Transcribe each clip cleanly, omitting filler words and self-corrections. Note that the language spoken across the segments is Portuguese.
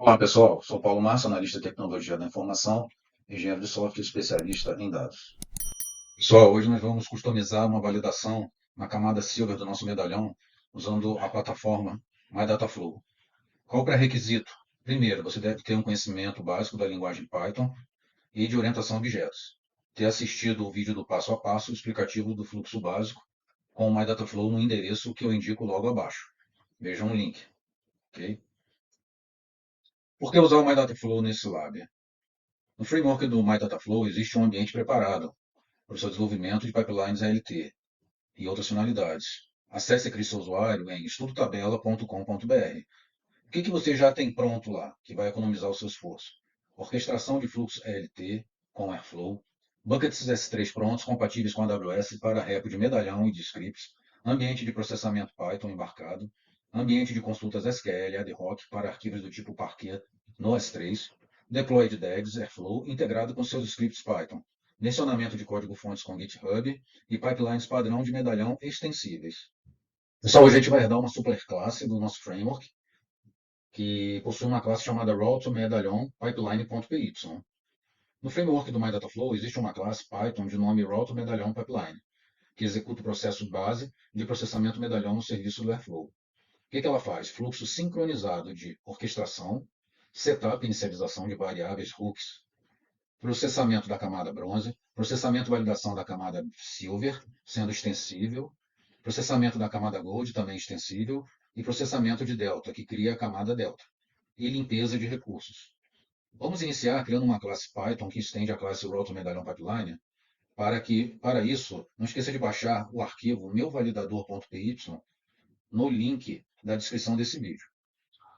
Olá pessoal, sou Paulo Massa, analista de tecnologia da informação, engenheiro de software especialista em dados. Pessoal, hoje nós vamos customizar uma validação na camada Silver do nosso medalhão usando a plataforma MyDataFlow. Qual o pré-requisito? Primeiro, você deve ter um conhecimento básico da linguagem Python e de orientação a objetos. Ter assistido o vídeo do passo a passo explicativo do fluxo básico com o MyDataFlow no endereço que eu indico logo abaixo. Vejam o link, ok? Por que usar o MyDataFlow nesse lab? No framework do MyDataFlow existe um ambiente preparado para o seu desenvolvimento de pipelines ALT e outras finalidades. Acesse aqui seu usuário em estudotabela.com.br. O que você já tem pronto lá, que vai economizar o seu esforço? Orquestração de fluxos ALT com Airflow, buckets S3 prontos compatíveis com a AWS para repo de medalhão e de scripts, ambiente de processamento Python embarcado, ambiente de consultas SQL ad hoc para arquivos do tipo Parquet no S3, deploy de DAGs Airflow integrado com seus scripts Python, mencionamento de código-fontes com GitHub e pipelines padrão de medalhão extensíveis. Pessoal, hoje a gente vai herdar uma superclasse do nosso framework, que possui uma classe chamada RouteMedallion Pipeline.py. No framework do MyDataFlow existe uma classe Python de nome RouteMedallion Pipeline, que executa o processo base de processamento medalhão no serviço do Airflow. O que ela faz? Fluxo sincronizado de orquestração, setup e inicialização de variáveis hooks, processamento da camada bronze, processamento e validação da camada silver, sendo extensível, processamento da camada gold, também extensível, e processamento de delta, que cria a camada delta, e limpeza de recursos. Vamos iniciar criando uma classe Python que estende a classe Route Medallion Pipeline, para isso, não esqueça de baixar o arquivo meuvalidador.py no link da descrição desse vídeo.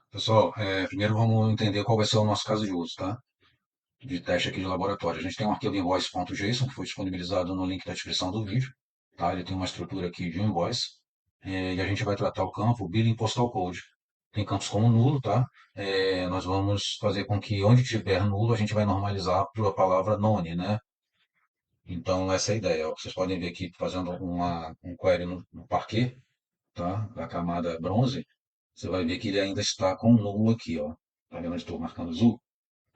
Pessoal, primeiro vamos entender qual vai ser o nosso caso de uso, tá? De teste aqui de laboratório. A gente tem um arquivo invoice.json que foi disponibilizado no link da descrição do vídeo, tá? Ele tem uma estrutura aqui de invoice, e a gente vai tratar o campo billing postal code. Tem campos como nulo, tá? Nós vamos fazer com que onde tiver nulo a gente vai normalizar para a palavra none, né? Então essa é a ideia. Ó. Vocês podem ver aqui fazendo um query no Parquet, tá? Da camada bronze, você vai ver que ele ainda está com nulo aqui, ó. Tá vendo onde estou marcando azul?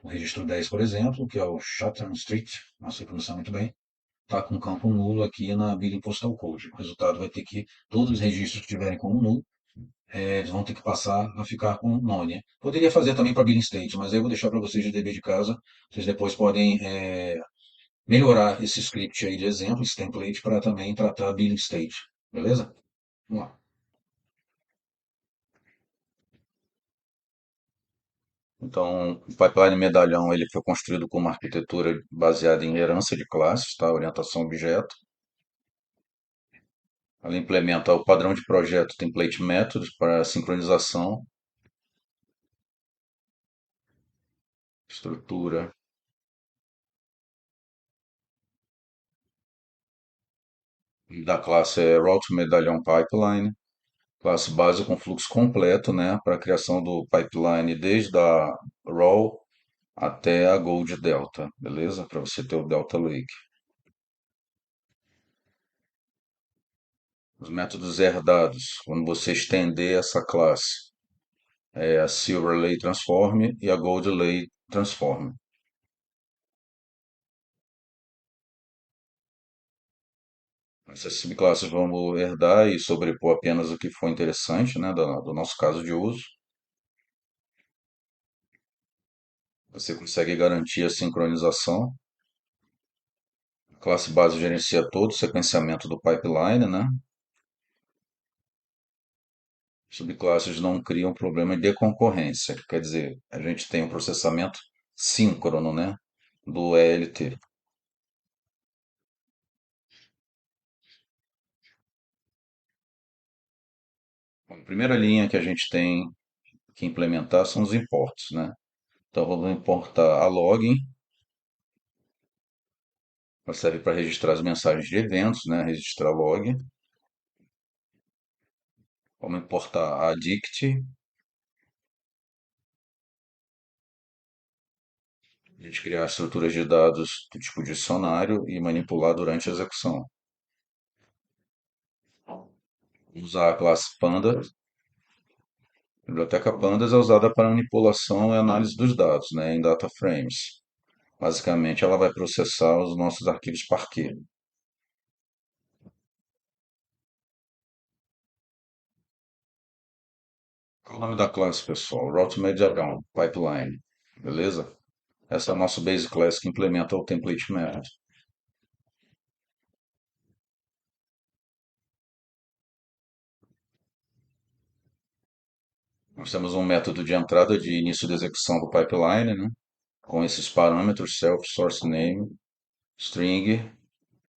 O registro 10, por exemplo, que é o Chatham Street, não sei pronunciar muito bem, está com campo nulo aqui na billing postal code. O resultado vai ter que, todos os registros que tiverem como nulo, eles vão ter que passar a ficar com none. Poderia fazer também para billing state, mas aí eu vou deixar para vocês de dever de casa. Vocês depois podem melhorar esse script aí de exemplo, esse template, para também tratar billing state. Beleza? Vamos lá. Então, o pipeline medalhão ele foi construído com uma arquitetura baseada em herança de classes, tá? Orientação a objeto. Ela implementa o padrão de projeto template methods para sincronização, estrutura da classe é Route Medallion Pipeline, classe base com fluxo completo, né, para a criação do pipeline desde a raw até a Gold Delta, beleza? Para você ter o Delta Lake. Os métodos herdados, quando você estender essa classe, é a Silver Lay Transform e a Gold Lay Transform. Essas subclasses vamos herdar e sobrepor apenas o que for interessante, né, do nosso caso de uso. Você consegue garantir a sincronização. A classe base gerencia todo o sequenciamento do pipeline, né? Subclasses não criam problema de concorrência. Quer dizer, a gente tem um processamento síncrono, né, do ELT. A primeira linha que a gente tem que implementar são os imports, né? Então vamos importar a login, ela serve para registrar as mensagens de eventos, né? Registrar log. Vamos importar a dict, a gente criar estruturas de dados do tipo dicionário e manipular durante a execução. Usar a classe Panda, biblioteca Pandas é usada para manipulação e análise dos dados, né, em data frames. Basicamente, ela vai processar os nossos arquivos Parquet. Qual o nome da classe, pessoal? Route Mediadown Pipeline. Beleza? Essa é a nossa base class que implementa o template method. Nós temos um método de entrada de início de execução do pipeline, né? Com esses parâmetros self, source name, string,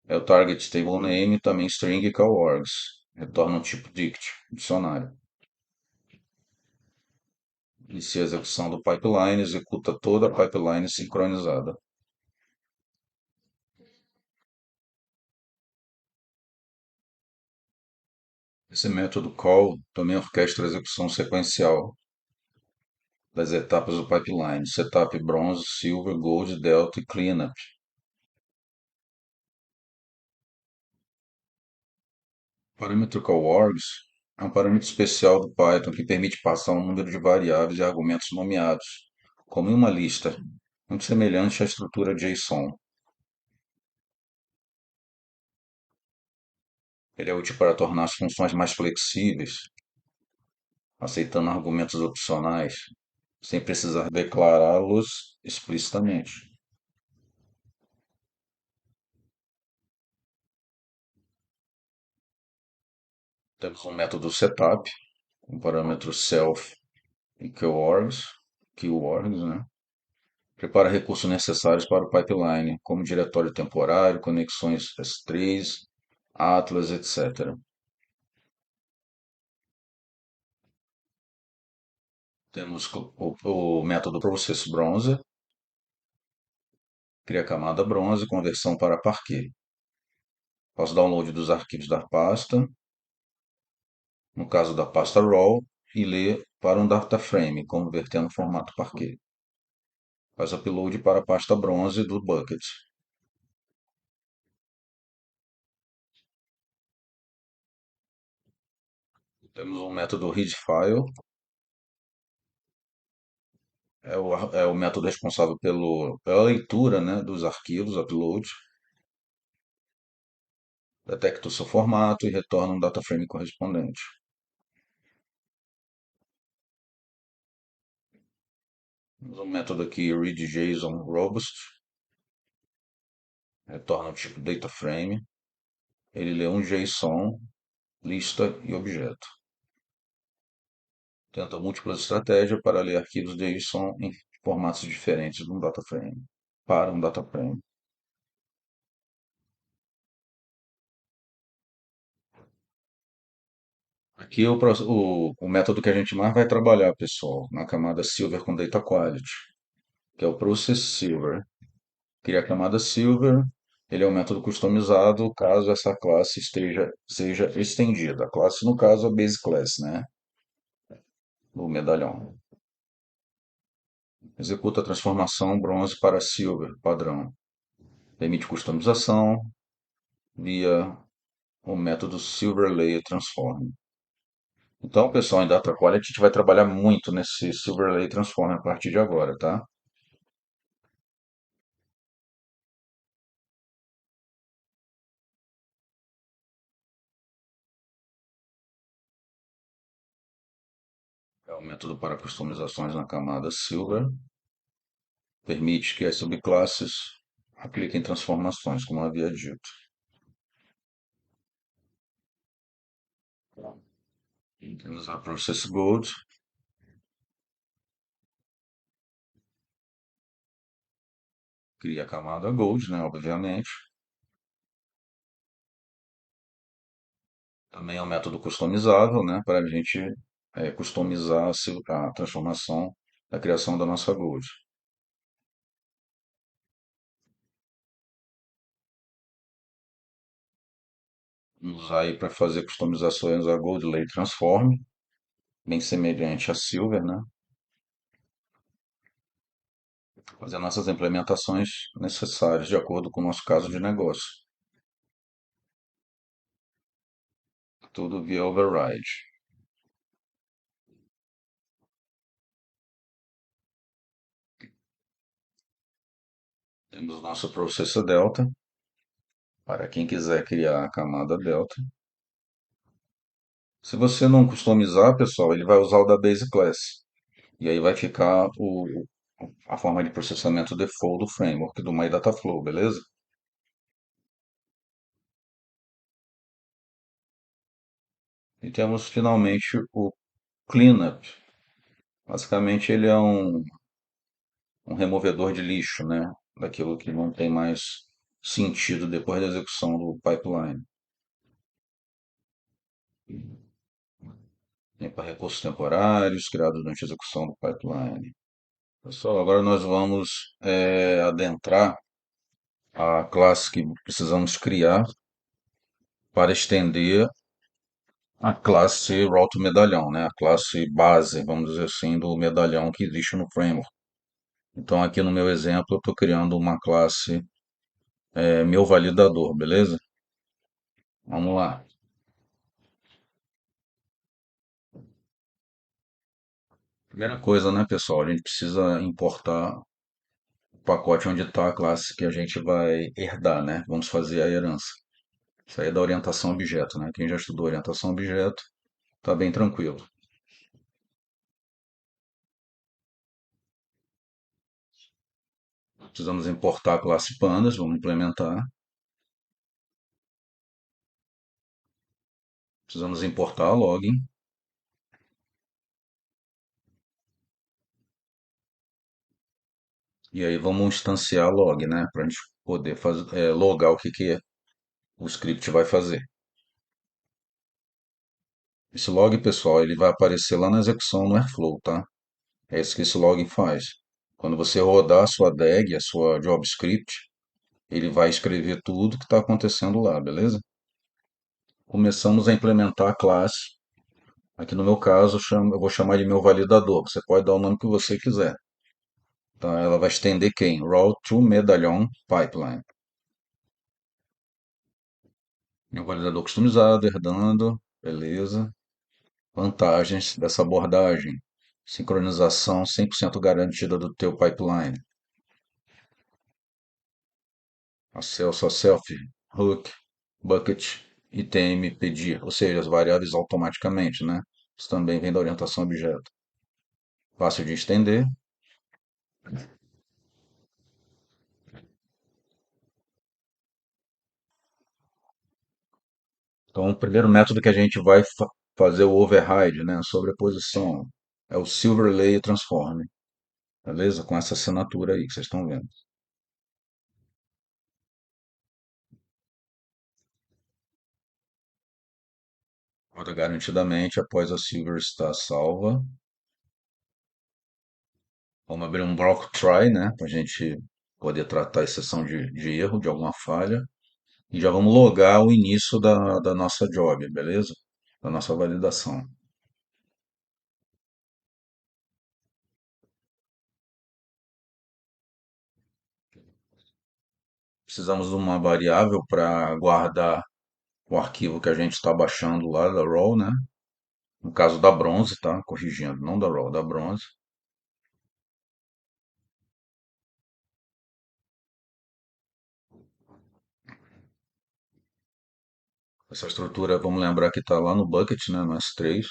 é o target table name e também string e callwords. Retorna um tipo dict, dicionário. Inicia a execução do pipeline, executa toda a pipeline sincronizada. Esse método call também orquestra a execução sequencial das etapas do pipeline, setup bronze, silver, gold, delta e cleanup. O parâmetro callwords é um parâmetro especial do Python que permite passar um número de variáveis e argumentos nomeados, como em uma lista, muito semelhante à estrutura JSON. Ele é útil para tornar as funções mais flexíveis, aceitando argumentos opcionais, sem precisar declará-los explicitamente. Temos um método setup, um parâmetro self e keywords, né? Prepara recursos necessários para o pipeline, como diretório temporário, conexões S3, Atlas, etc. Temos o método Process Bronze, cria camada bronze, conversão para Parquet. Faz download dos arquivos da pasta, no caso da pasta RAW, e lê para um data frame, convertendo no formato Parquet. Faz upload para a pasta bronze do bucket. Temos um método readFile, é o método responsável pela leitura, né, dos arquivos, upload, detecta o seu formato e retorna um data frame correspondente. Temos um método aqui, readJSON Robust, retorna o tipo data frame, ele lê um JSON, lista e objeto. Tenta múltiplas estratégias para ler arquivos JSON em formatos diferentes de um data frame, para um data frame. Aqui é o método que a gente mais vai trabalhar, pessoal, na camada Silver com Data Quality, que é o Process Silver. Cria a camada Silver, ele é um método customizado caso essa classe seja estendida. A classe, no caso, a Base Class, né? O medalhão. Executa a transformação bronze para silver, padrão. Permite customização via o método Silver Layer Transform. Então, pessoal, em Data Quality a gente vai trabalhar muito nesse Silver Layer Transform a partir de agora, tá? É o método para customizações na camada Silver. Permite que as subclasses apliquem transformações, como havia dito. Temos a Process Gold, cria a camada Gold, né, obviamente. Também é um método customizável, né, para a gente customizar a transformação da criação da nossa Gold. Vamos usar aí para fazer customizações a Gold Lay Transform, bem semelhante a Silver, né? Fazer nossas implementações necessárias de acordo com o nosso caso de negócio. Tudo via override. Temos o nosso Processor Delta, para quem quiser criar a camada Delta. Se você não customizar, pessoal, ele vai usar o da Base Class. E aí vai ficar a forma de processamento default do framework do MyDataFlow, beleza? E temos finalmente o Cleanup. Basicamente ele é um removedor de lixo, né? Daquilo que não tem mais sentido depois da execução do pipeline. Tem para recursos temporários criados durante a execução do pipeline. Pessoal, agora nós vamos adentrar a classe que precisamos criar para estender a classe Route Medalhão, né? A classe base, vamos dizer assim, do medalhão que existe no framework. Então, aqui no meu exemplo, eu estou criando uma classe meu validador, beleza? Vamos lá. Primeira coisa, né, pessoal? A gente precisa importar o pacote onde está a classe que a gente vai herdar, né? Vamos fazer a herança. Isso aí é da orientação objeto, né? Quem já estudou orientação objeto, tá bem tranquilo. Precisamos importar a classe pandas, vamos implementar. Precisamos importar a login. E aí vamos instanciar a log, né? Para a gente poder fazer, logar o que o script vai fazer. Esse log, pessoal, ele vai aparecer lá na execução no Airflow, tá? É isso que esse log faz. Quando você rodar a sua DAG, a sua job script, ele vai escrever tudo que está acontecendo lá, beleza? Começamos a implementar a classe. Aqui no meu caso, eu vou chamar de meu validador. Você pode dar o nome que você quiser. Tá? Ela vai estender quem? Route to Medallion Pipeline. Meu validador customizado, herdando, beleza. Vantagens dessa abordagem. Sincronização 100% garantida do teu pipeline. Acesso a self, hook, bucket, ITM, pedir, ou seja, as variáveis automaticamente, né? Isso também vem da orientação objeto. Fácil de estender. Então, o primeiro método que a gente vai fazer o override, né, a sobreposição, é o Silver Layer Transform, beleza? Com essa assinatura aí que vocês estão vendo. Roda garantidamente após a Silver estar salva. Vamos abrir um block try, né, para a gente poder tratar a exceção de erro, de alguma falha. E já vamos logar o início da nossa job, beleza? Da nossa validação. Precisamos de uma variável para guardar o arquivo que a gente está baixando lá da RAW, né? No caso da bronze, tá? Corrigindo, não da RAW, da bronze. Essa estrutura, vamos lembrar que está lá no bucket, né? No S3,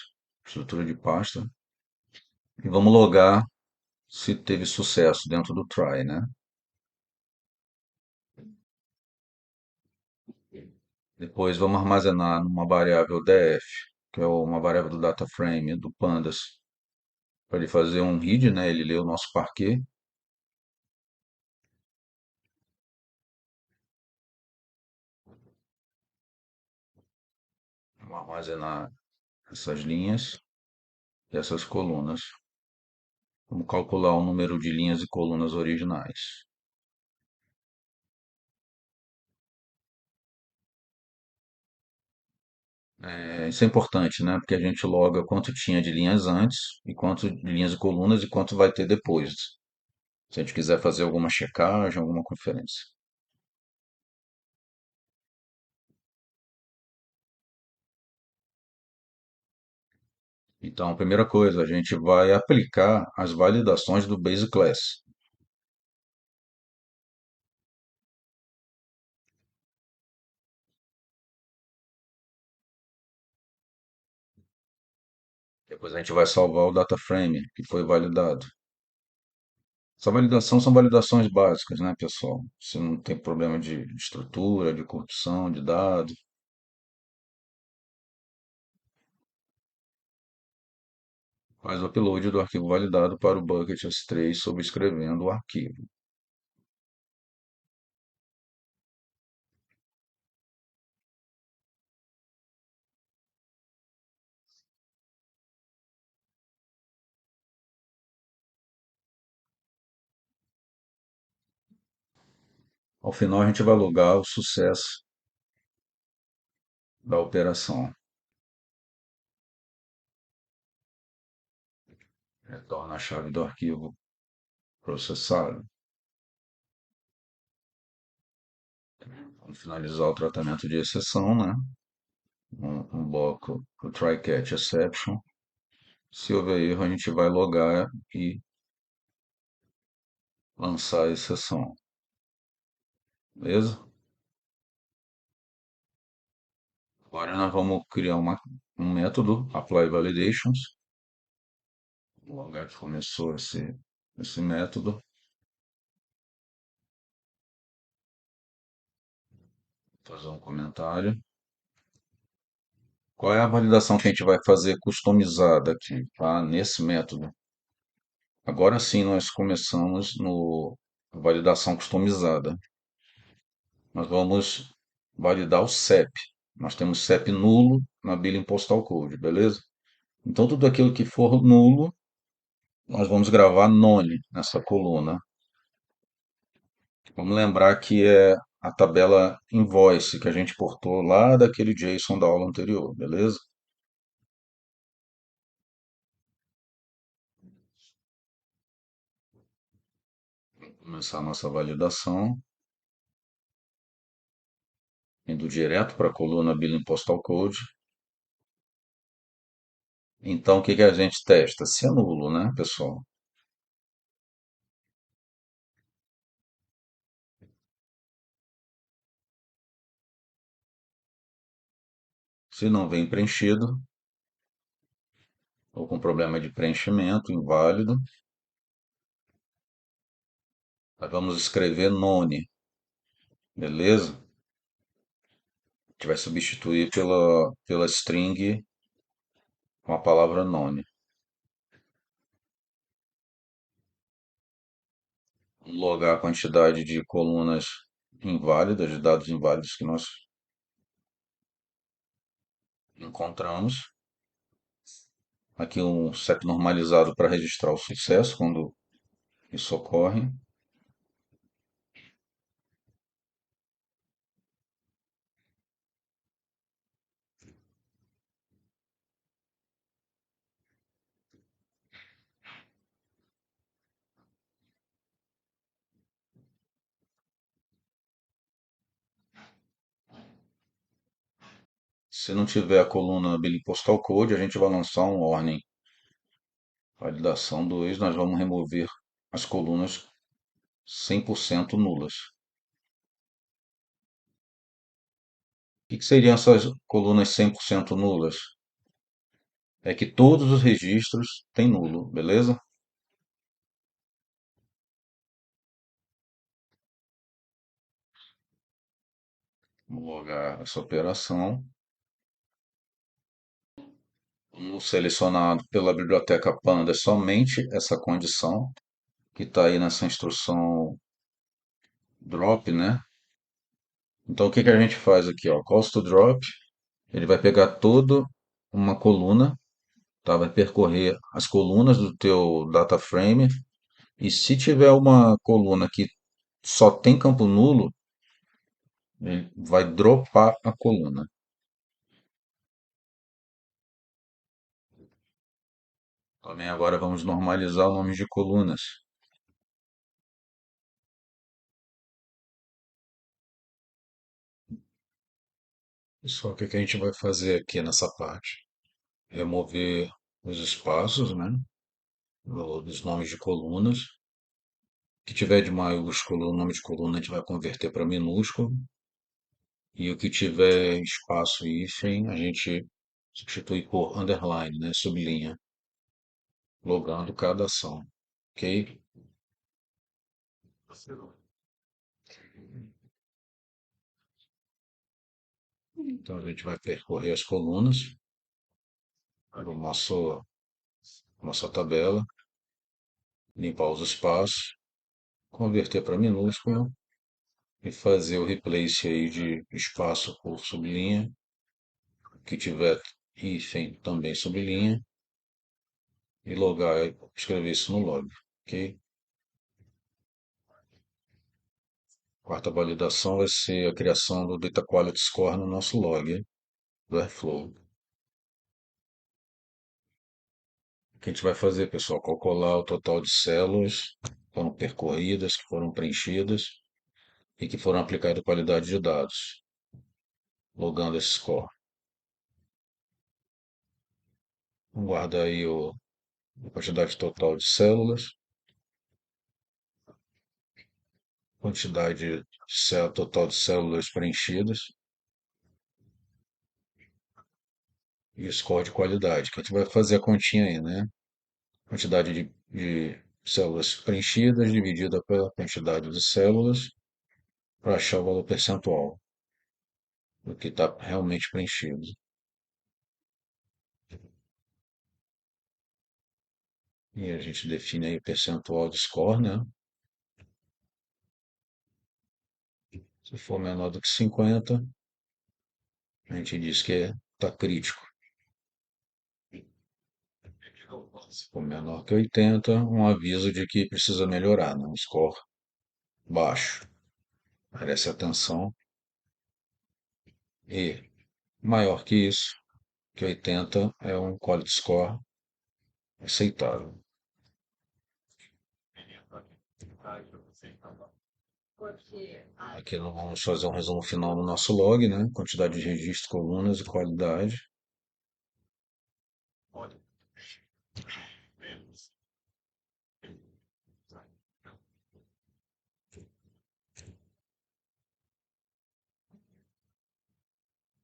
estrutura de pasta. E vamos logar se teve sucesso dentro do try, né? Depois vamos armazenar numa variável df, que é uma variável do data frame do pandas, para ele fazer um read, né? Ele lê o nosso parquet. Vamos armazenar essas linhas e essas colunas. Vamos calcular o número de linhas e colunas originais. Isso é importante, né? Porque a gente loga quanto tinha de linhas antes, e quanto de linhas e colunas, e quanto vai ter depois. Se a gente quiser fazer alguma checagem, alguma conferência. Então, a primeira coisa, a gente vai aplicar as validações do Base Class. Depois a gente vai salvar o data frame que foi validado. Essa validação são validações básicas, né, pessoal? Se não tem problema de estrutura, de corrupção, de dados, faz o upload do arquivo validado para o bucket S3 sobrescrevendo o arquivo. Ao final, a gente vai logar o sucesso da operação. Retorna a chave do arquivo processado. Vamos finalizar o tratamento de exceção, né? Um bloco, o try catch exception. Se houver erro, a gente vai logar e lançar a exceção. Beleza? Agora nós vamos criar um método, apply validations. O lugar que começou esse método. Vou fazer um comentário. Qual é a validação que a gente vai fazer customizada aqui, tá? Nesse método. Agora sim nós começamos no validação customizada. Nós vamos validar o CEP. Nós temos CEP nulo na Billing Postal Code, beleza? Então tudo aquilo que for nulo, nós vamos gravar none nessa coluna. Vamos lembrar que é a tabela invoice que a gente portou lá daquele JSON da aula anterior, beleza? Vamos começar a nossa validação, indo direto para a coluna Billing Postal Code. Então, o que que a gente testa? Se é nulo, né, pessoal? Se não vem preenchido, ou com problema de preenchimento, inválido, nós vamos escrever none, beleza? A gente vai substituir pela string com a palavra none. Logar a quantidade de colunas inválidas, de dados inválidos que nós encontramos. Aqui um CEP normalizado para registrar o sucesso quando isso ocorre. Se não tiver a coluna Billing Postal Code, a gente vai lançar um warning. Validação 2, nós vamos remover as colunas 100% nulas. O que seriam essas colunas 100% nulas? É que todos os registros têm nulo, beleza? Vamos logar essa operação. Vamos selecionar pela biblioteca Panda somente essa condição que está aí nessa instrução drop, né? Então o que que a gente faz aqui, ó? Calls to drop, ele vai pegar toda uma coluna, tá? Vai percorrer as colunas do teu data frame e se tiver uma coluna que só tem campo nulo, ele vai dropar a coluna. Também agora vamos normalizar o nome de colunas. Pessoal, o que que a gente vai fazer aqui nessa parte? Remover os espaços, né? Dos nomes de colunas. O que tiver de maiúsculo, o nome de coluna a gente vai converter para minúsculo. E o que tiver espaço e hífen, a gente substitui por underline, né? Sublinha. logando cada ação, ok? Então a gente vai percorrer as colunas do nossa tabela, limpar os espaços, converter para minúsculo e fazer o replace aí de espaço por sublinha, que tiver hífen também sublinha, e logar, escrever isso no log, ok? Quarta validação vai ser a criação do Data Quality Score no nosso log do Airflow. O que a gente vai fazer, pessoal? Calcular o total de células que foram percorridas, que foram preenchidas e que foram aplicadas qualidade de dados, logando esse score. Guarda aí a quantidade total de células, quantidade total de células preenchidas e o score de qualidade, que a gente vai fazer a continha aí, né? Quantidade de células preenchidas dividida pela quantidade de células para achar o valor percentual do que está realmente preenchido. E a gente define aí o percentual de score, né? Se for menor do que 50, a gente diz que está crítico. Se for menor que 80, um aviso de que precisa melhorar, né? Um score baixo. Merece atenção. E maior que isso, que 80 é um quality score aceitável. Aqui nós vamos fazer um resumo final no nosso log, né? Quantidade de registros, colunas e qualidade.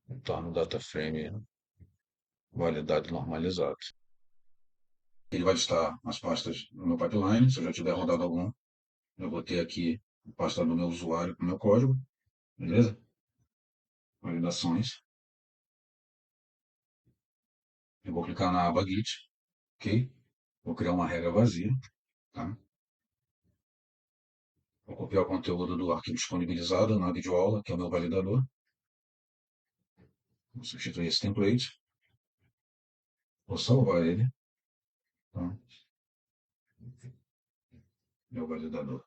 Então, no data frame, validade normalizada. Ele vai listar as pastas no meu pipeline, se eu já tiver rodado algum, eu vou ter aqui a pasta do meu usuário com o meu código, beleza? Validações. Eu vou clicar na aba Git, ok? Vou criar uma regra vazia, tá? Vou copiar o conteúdo do arquivo disponibilizado na videoaula, que é o meu validador. Vou substituir esse template. Vou salvar ele, tá? Meu validador,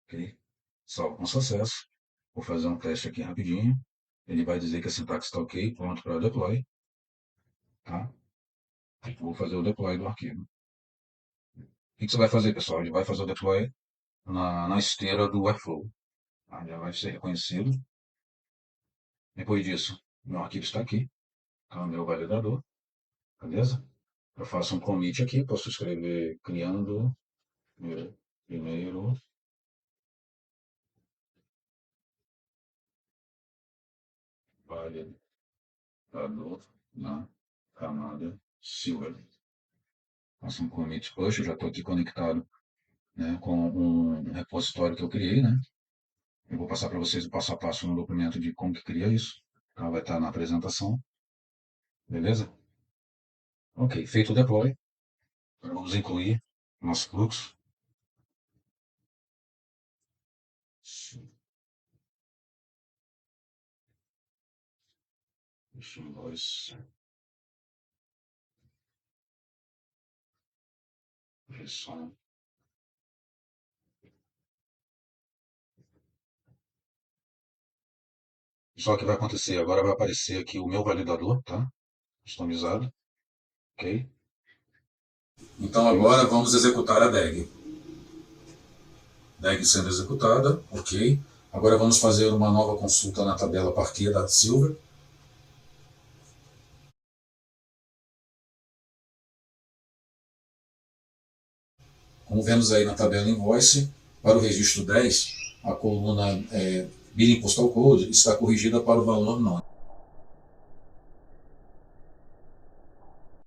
ok? Salvo com sucesso. Vou fazer um teste aqui rapidinho. Ele vai dizer que a sintaxe está ok, pronto para deploy, tá? Vou fazer o deploy do arquivo. O que você vai fazer, pessoal? Ele vai fazer o deploy na esteira do Airflow. Tá? Já vai ser reconhecido. Depois disso, meu arquivo está aqui, tá? O meu validador, beleza? Eu faço um commit aqui, posso escrever criando meu primeiro validador na camada Silver. Faço um commit push, eu já estou aqui conectado, né, com um repositório que eu criei, né? Eu vou passar para vocês o passo a passo no documento de como que cria isso. Tá? Vai estar na apresentação, beleza? Ok, feito o deploy, vamos incluir nosso fluxo. Invoice, versão. Só que vai acontecer, agora vai aparecer aqui o meu validador, tá? Customizado, ok? Então agora vamos executar a DAG. DAG sendo executada, ok. Agora vamos fazer uma nova consulta na tabela Parquet da Silver. Como vemos aí na tabela Invoice, para o registro 10, a coluna Billing Postal Code está corrigida para o valor não.